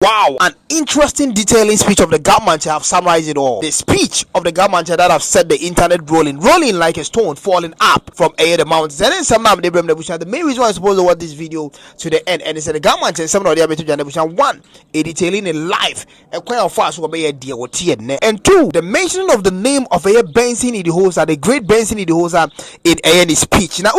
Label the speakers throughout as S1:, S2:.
S1: Wow, an interesting detailing speech of the Ga Mantse have summarized it all. The speech of the Ga Mantse that have set the internet rolling like a stone falling up from the mountains. And then the main reason why I'm supposed to watch this video to the end, and it's the Ga Mantse some of the one, a detailing in life, a quite of fast will be a dear, and two, the mentioning of the name of a Benson in the Hosa, the great Benson in the Hosa in any speech. Now,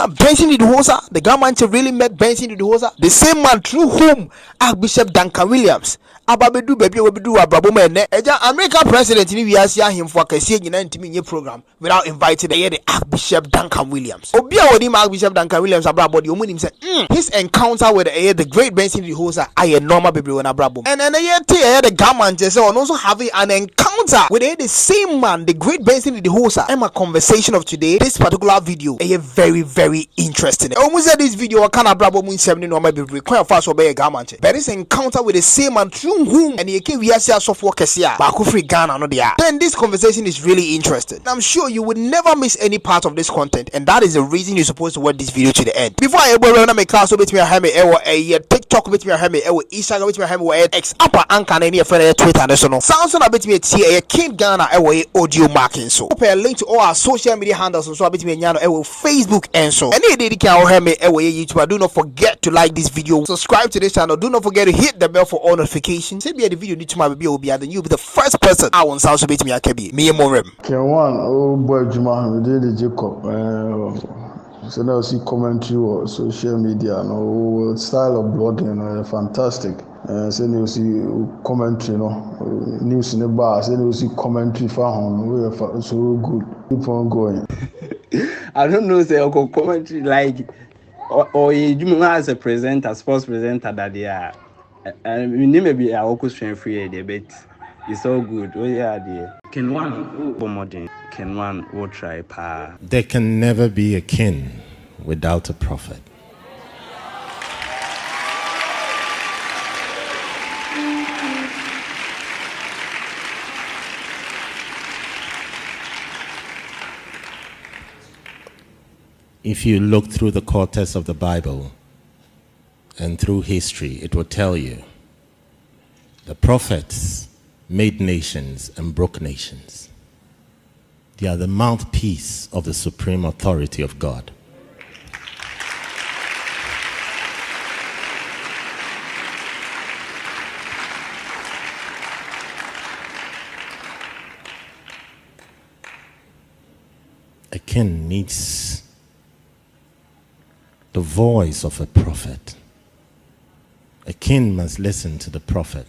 S1: Benson in the Hosa, the Ga Mantse really met Benson in the Hosa, the same man through whom Archbishop Duncan Williams ababedu baby obedu abrabom ene eja American president ni wiase ahemfo akase nyina ntimi nye program without inviting the Archbishop Duncan Williams. Obi a wodi Archbishop Duncan Williams abrabodi omunim say his encounter with the great Benson the Hosa aye normal baby when abrabom. And then the Ga Mantse say on also having an encounter with the same man, the great Benson the Hosa. And my conversation of today, this particular video, very interesting. Almost said this video can abrabom in 7 normal baby quite fast obey Ga Mantse. But this encounter with the same man through whom and we are software kesia back free Ghana no dia. Then this conversation is really interesting. I'm sure you would never miss any part of this content, and that is the reason you're supposed to watch this video to the end. Before I run my class with me a TikTok with me Instagram with me X upper anchor and any friend Twitter national sounds on a bit me a King Ghana audio marking so open a link to all our social media handles so a bit me Facebook and so any day can hear me YouTube. Do not forget to like this video, subscribe to this channel, do not forget to hit the bell for all notifications. Send me the video need to my baby obi, then you'll be the first person I want sound to beat me akabi. Me morem.
S2: K1 oh boy Juma we did Jacob. So now see commentary or social media no style of blogging fantastic. So you see commentary news in the bar, so you see commentary for home so good. Keep on going.
S3: I don't know say commentary like or you as a presenter, sports presenter that they are. And we maybe our question free debate. It's all good. Oh yeah, dear. Can one will try pa.
S4: There can never be a king without a prophet. If you look through the cortex of the Bible and through history, it will tell you the prophets made nations and broke nations. They are the mouthpiece of the supreme authority of God. A king needs the voice of a prophet. A king must listen to the prophet,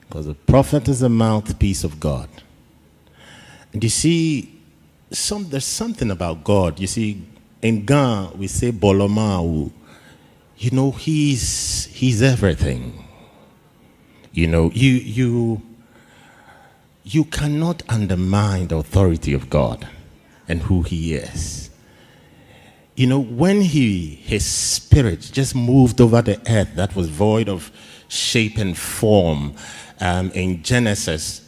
S4: because the prophet is the mouthpiece of God. And you see, there's something about God. You see, in Ghana we say Bolomau. You know, he's everything. You know, you cannot undermine the authority of God and who he is. You know, when his spirit just moved over the earth that was void of shape and form in Genesis,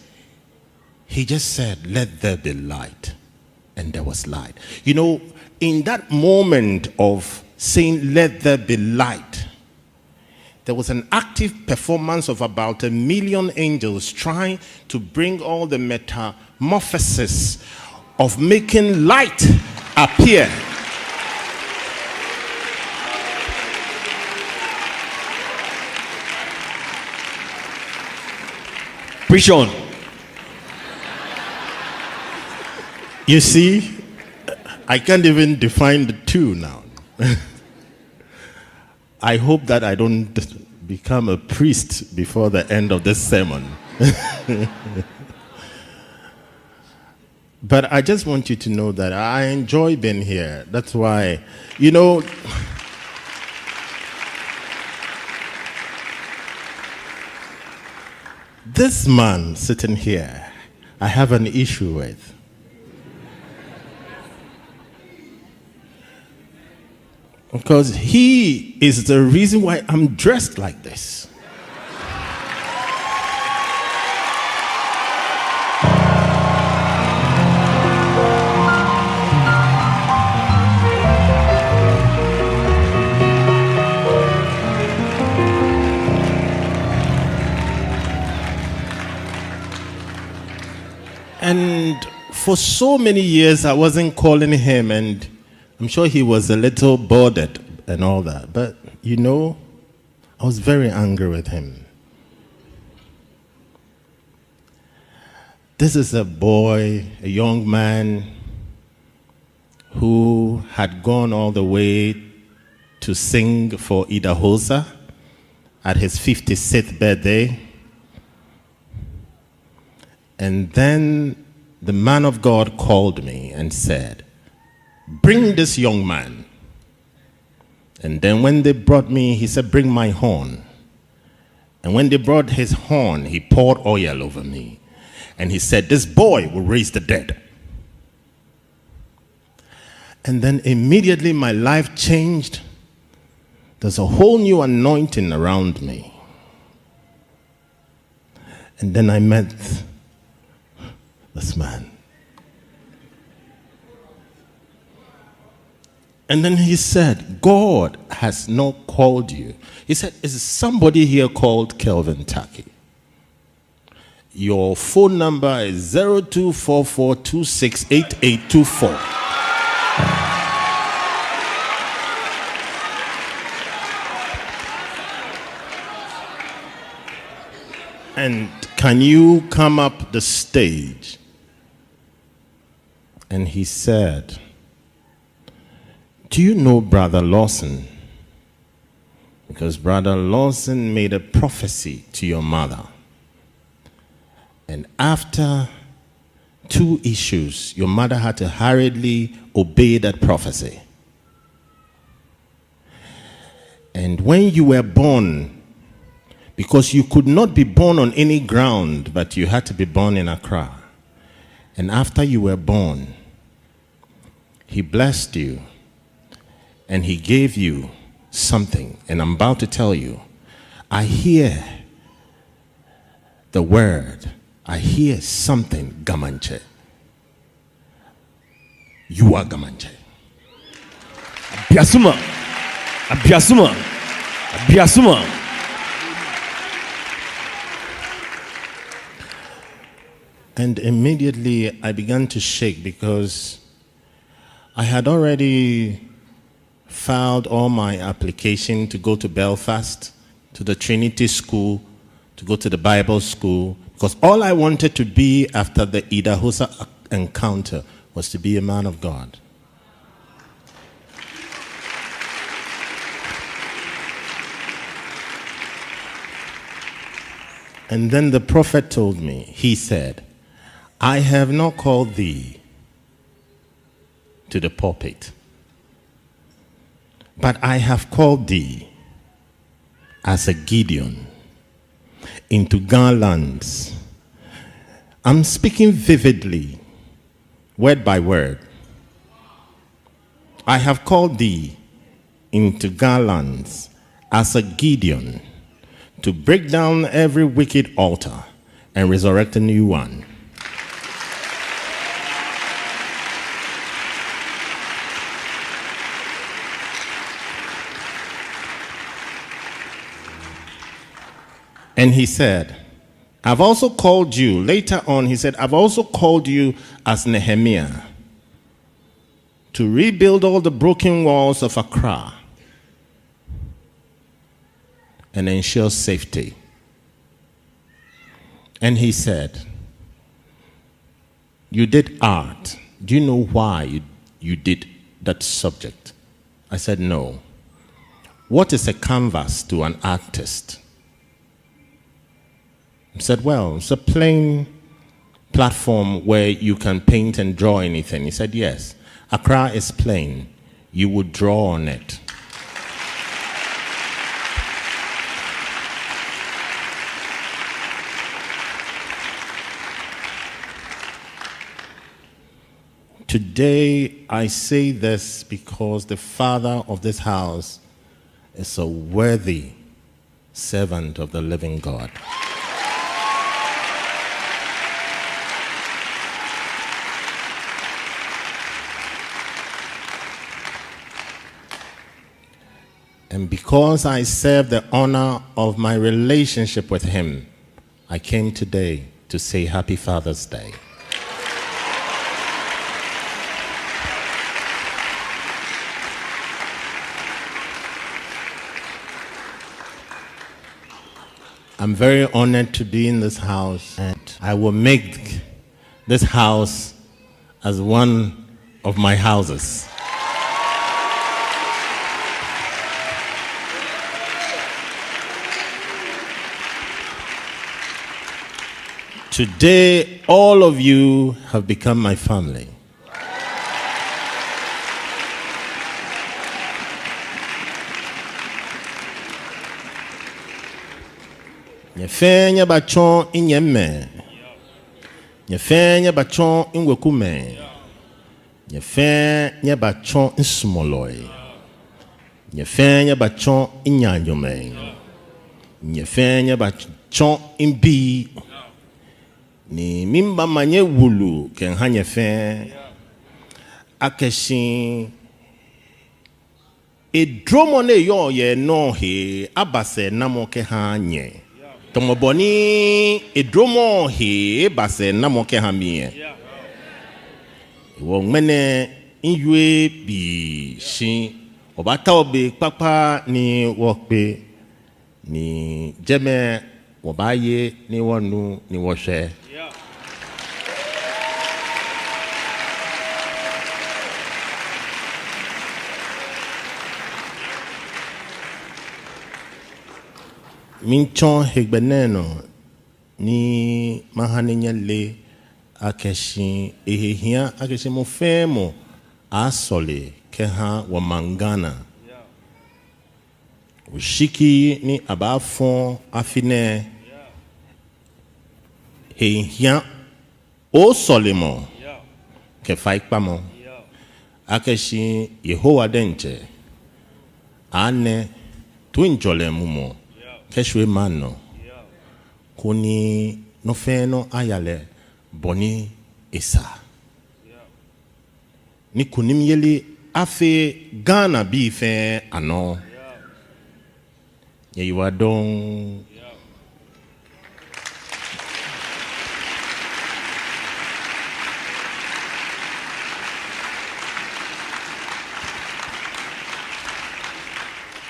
S4: he just said, let there be light. And there was light. You know, in that moment of saying, let there be light, there was an active performance of about 1 million angels trying to bring all the metamorphosis of making light appear.
S5: Preach on.
S4: You see, I can't even define the two now. I hope that I don't become a priest before the end of this sermon. But I just want you to know that I enjoy being here. That's why, you know, this man sitting here, I have an issue with. Because he is the reason why I'm dressed like this. And for so many years, I wasn't calling him, and I'm sure he was a little bothered and all that. But, you know, I was very angry with him. This is a boy, a young man, who had gone all the way to sing for Idahosa at his 56th birthday. And then the man of God called me and said, bring this young man. And then when they brought me, he said, bring my horn. And when they brought his horn, he poured oil over me. And he said, this boy will raise the dead. And then immediately my life changed. There's a whole new anointing around me. And then I met this man. And then he said, God has not called you. He said, is somebody here called Kelvin Taki? Your phone number is 0244268824. And can you come up the stage? And he said, do you know Brother Lawson? Because Brother Lawson made a prophecy to your mother. And after 2 issues, your mother had to hurriedly obey that prophecy. And when you were born, because you could not be born on any ground, but you had to be born in Accra. And after you were born, he blessed you and he gave you something. And I'm about to tell you, I hear the word, I hear something, Ga Mantse. You are Ga Mantse.
S5: Abiasuma, Abiasuma, Abiasuma.
S4: And immediately I began to shake because I had already filed all my application to go to Belfast, to the Trinity School, to go to the Bible School, because all I wanted to be after the Idahosa encounter was to be a man of God. And then the prophet told me, he said, I have not called thee to the pulpit, but I have called thee as a Gideon into Ga lands. I'm speaking vividly, word by word. I have called thee into Ga lands as a Gideon to break down every wicked altar and resurrect a new one. And he said, I've also called you, later on he said, I've also called you as Nehemiah to rebuild all the broken walls of Accra and ensure safety. And he said, you did art. Do you know why you did that subject? I said, no. What is a canvas to an artist? He said, well, it's a plain platform where you can paint and draw anything. He said, yes. Accra is plain. You would draw on it. Today, I say this because the father of this house is a worthy servant of the living God. And because I serve the honor of my relationship with him, I came today to say Happy Father's Day. I'm very honored to be in this house, and I will make this house as one of my houses. Today, all of you have become my family. Nyefenya bachon inyeme. Nyefenya bachon inwekume. Nyefenya bachon insmoloi. Nyefenya bachon inyanyome. Nyefenya bachon imbi. Ni mimba manye wulu ken hanye fe akeshin edromone yo ye no he abase namo ke hanye tomoboni edromo he base namo ke hamie wo mene inwe bi shin obata obe papa ni wokpe ni jeme wobaye ni wonu ni woshe. Minchon hegbeneno ni mahanenya le akeshin ehehia akeshin mo femo asole keha wa mangana ushiki ni abafon afine ehehia o solemo ke faikpamo akeshin Yehowa denche ane twinjole mumo keshwe mano kuni no feno ayale boni isa ni kunim yeli afe Ghana bi fe ano ye yiwadon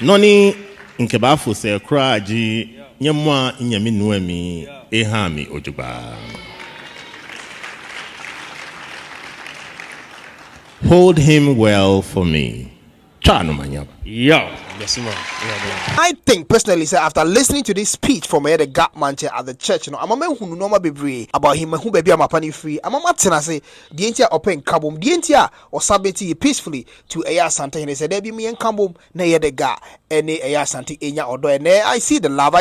S4: noni Nkebafu se kraji nyamwa nyami nuemi ehami ojuba. Hold him well for me. Chano manyaba.
S5: Yo.
S1: I think personally, sir, after listening to this speech from the Ga Mantse at the church, you know, I'm a man who know be about him who baby I'm a penny free. I'm a matina say the entire open kabum, the entire or submit peacefully to Asantehene. Said there be me and kabum na ye the Ga and Asante enya odo. And I see the love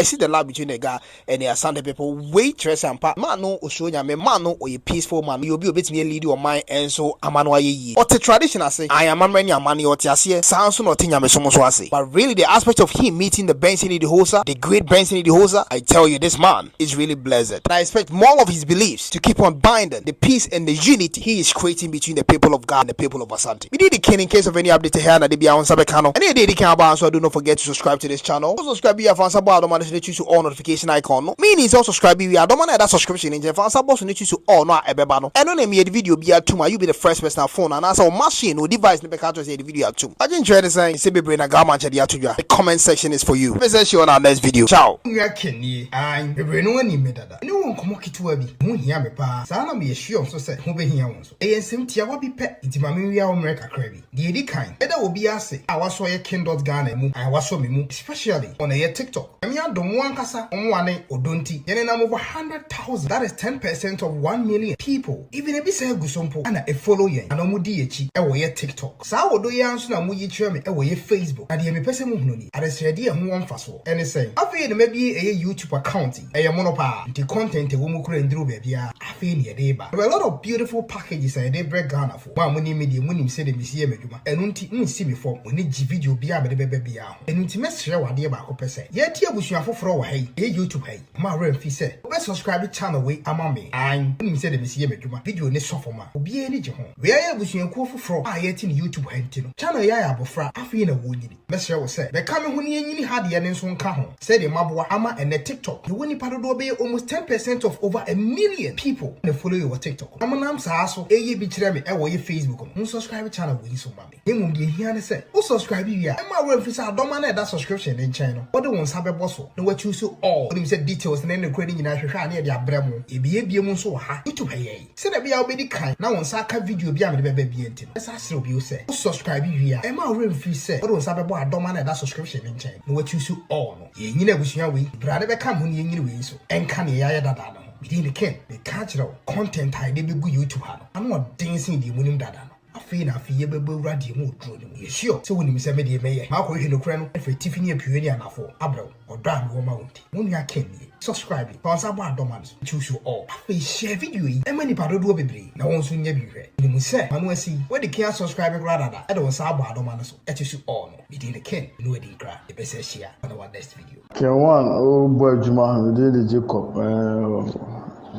S1: between the Ga and the Asante people. Wait, dress and part man no oshonya me man no or a peaceful man. You'll be a bit me lead your mind and so amanwa ye. Or the tradition I say I am a man ya money or tiasie sounds no tinya me somo so say. But really the aspect of him meeting the Benson Idahosa, the great Benson Idahosa, I tell you, this man is really blessed. And I expect more of his beliefs to keep on binding the peace and the unity he is creating between the people of God and the people of Asante. We did the king in case of any update here, and they be on Sabekano. And they can about, so do not forget to subscribe to this channel. Also subscribe here for Ansabo. I don't want to choose to all notification icon. No, meaning is also subscribe here. I don't want that subscription in for Ansabo to choose to all no ebebano. And on me the video be at 2, you be the first person on phone and answer machine or device in the back to say the video at 2. I just enjoy the saying, say be bring a Ga Mantse the comment section is for you. Let's see you on our next video. Ciao.
S6: I'm no one in Medada. No one come to Wabi, who hear me pa. Sana me a sure so said, who be here once. A sim tia be pet, it's Mamia America crabby. The eddy kind. That will be a say. I was so a K1ng Ghana, I was so me, especially on a TikTok. I mean, I don't want Kasa on one or don't and then I'm over 100,000. That is 10% of 1 million people. Even if it's a Gusompo and a follow ye, and I'm DH, a way TikTok. So I do answer and we me a way Facebook. And the person moving. I just idea who one fast for. And say, I feel maybe a YouTube account, a monopa, the content a woman couldn't do baby. I feel near day back. There are a lot of beautiful packages I they break Ghana for. One money medium when him say the museum, and unti see me for when need video be a baby. And intimate share what dear back per se. Yet here we should have for hey, a YouTube hey. My real fee said, let's subscribe to channel way amame. I'm when him say the museum video in the sophomore. Be any jehon. Where we should go for I yet in YouTube head channel ya bofra. I feel a woody. Let's share what say. The coming when you had the end son kahon. Said the Mabwa Ama and the TikTok. The winning part of almost 10% of over 1 million people. people na follow you on TikTok. Amanam saa so eye bi kire me e wo ye Facebook no. Subscribe channel we so mame. Emum de hia ne say, "O subscribe you ya." E ma we free adoma na that subscription in channel. What do one sabe boso? No what choose all. What say details na no credit nyina hwehwe na de abramo. E bie mu so ha. YouTube haye. Se na bia obedi kan na won sa ka video bia me be bia ntim. E sa sere obi o say, "O subscribe you ya." E ma we free say, what do one sabe bo adoma na that subscription in channel. No what choose all no. Ye nyina abusua we. Bra de be kam ho ne nyina we so. Enka ne ya dada no. Within the ken, the cultural content I did be good YouTube. I'm not dancing the winning dada. I feel I feel able radio more drone. Yes, sure. So when you say media may, Marco in the crown, if a Tiffany appearing and for Abro or Dram or Mount. When you can subscribe, pass about domans, choose you all. I share video, and many part do be. Now one soon you be here. You must say, Manu see where the can subscribe rather. I don't say about domans, at you all. Within the ken, no wedding cry. The best share on our next video.
S2: K1 oh boy Juma, we did the Jacob.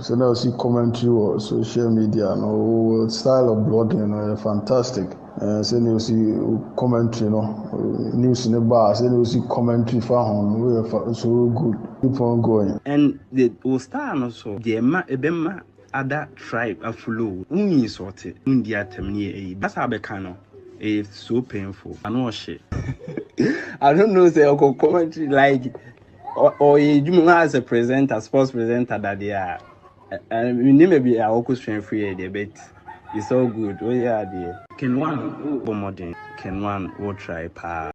S2: So now see commentary or social media, no style of blogging, fantastic. So you see commentary, news in the bar. So you see commentary for home, so good. Keep on going.
S3: And the Ostar also, the Ebema other tribe a flow. Uni sorted, India terminate. That's how becano. It's so painful. I know shit. I don't know, say I'll commentary like or you as a presenter, sports presenter that they are. And we name maybe our question free debate. It's all good. Oh yeah, the K1 modern K1 will try pa.